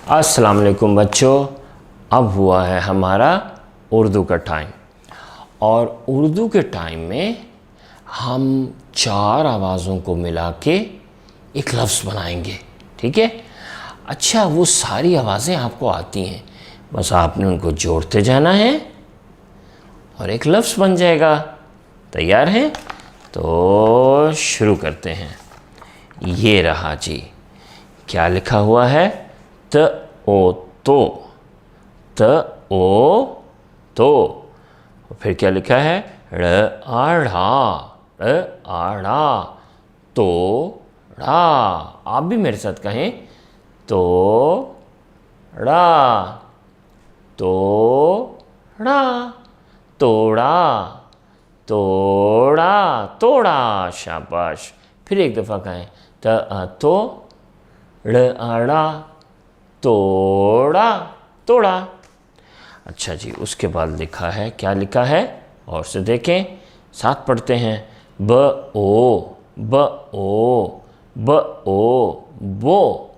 अस्सलाम वालेकुम बच्चों, अब हुआ है हमारा उर्दू का टाइम। और उर्दू के टाइम में हम 4 आवाज़ों को मिला के एक लफ्ज़ बनाएंगे, ठीक है। अच्छा, वो सारी आवाज़ें आपको आती हैं, बस आपने उनको जोड़ते जाना है और एक लफ्ज़ बन जाएगा। तैयार हैं? तो शुरू करते हैं। ये रहा जी, क्या लिखा हुआ है? त ओ तो, त ओ तो। फिर क्या लिखा है? ड़ आढ़ा, ड़ आढ़ा, तो ड़ा। आप भी मेरे साथ कहें, तो ड़ा, तो ड़ा, तोड़ा, तोड़ा, तोड़ा। शाबाश। फिर एक दफ़ा कहें, त तो, ड़ आड़ा, तोड़ा, तोड़ा। अच्छा जी, उसके बाद लिखा है, क्या लिखा है? और से देखें, साथ पढ़ते हैं। ब ओ, ब ओ, ब ओ, बो।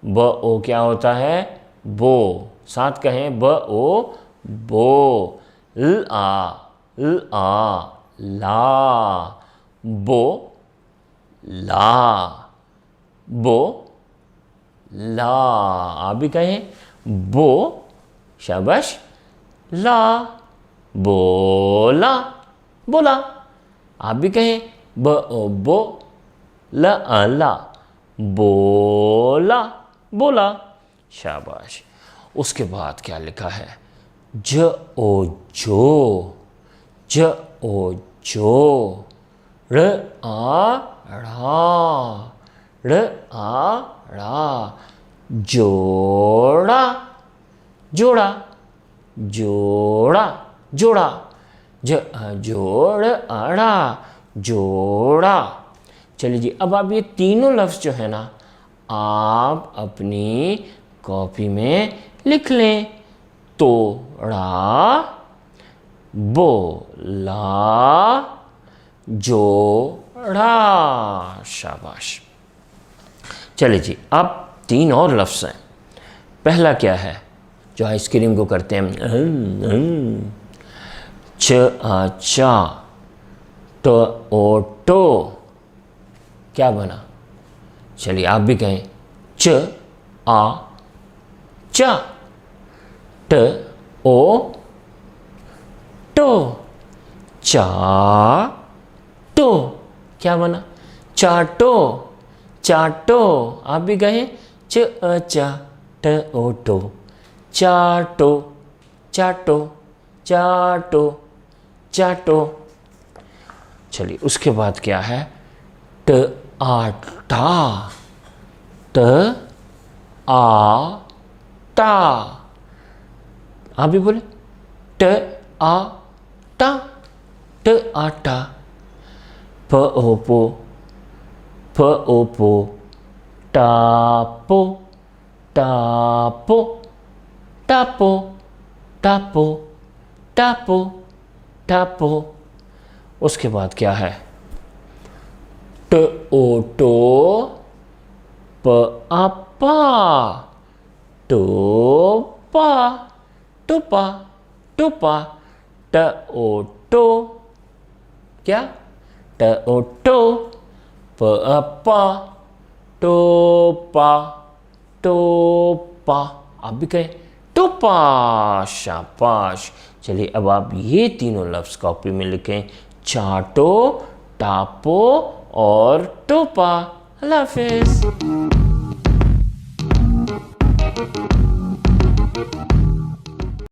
ब ओ क्या होता है? बो। साथ कहें, ब ओ, बो। ल आ, ल आ, ला, बो, ला, बो, ला। आप भी कहें, बो। शाबाश। ला, बोला, बोला। आप भी कहें, ब ओ बो, ल आ ला, बोला, बोला। शाबाश। उसके बाद क्या लिखा है? ज ओ जो, ज ओ जो, र आ ढ़ा, र आ ढ़ा, जोड़ा, जोड़ा, जोड़ा, जोड़ा। जोड़ आड़ा, जोड़ा। चलिए जी, अब आप ये तीनों लफ्ज़ जो है ना, आप अपनी कॉपी में लिख लें। तोड़ा, बोला, जोड़ा। शाबाश। चलिए जी, अब 3 और लफ्ज़ हैं। पहला क्या है जो आइसक्रीम को करते हैं? च आ चा, ट ओ टो। क्या बना? चलिए आप भी कहें, च आ चा, ट ओ टो, चा टो। क्या बना? चाटो, चाटो। आप भी कहें, च अ चा, ट ओ टो, चाटो, चाटो, चाटो, चाटो। चलिए उसके बाद क्या है? ट आटा, ट आ टा। आप भी बोले, ट आ टा, ट आटा। प ओ पो, प ओ पो, टापो, टापो, टापो, टापो, टापो, टापो। उसके बाद क्या है? ट ओ टो, प आ पा, टोपा, टोपा, टोपा। ट ओ टो, क्या? ट ओ टो, प आ पा, टोपा, टोपा। आप भी कहें, टोपा। शाबाश। चलिए अब आप ये तीनों लफ्ज़ कॉपी में लिखें, चाटो, टापो और टोपा। अल्लाह हाफ़िज़।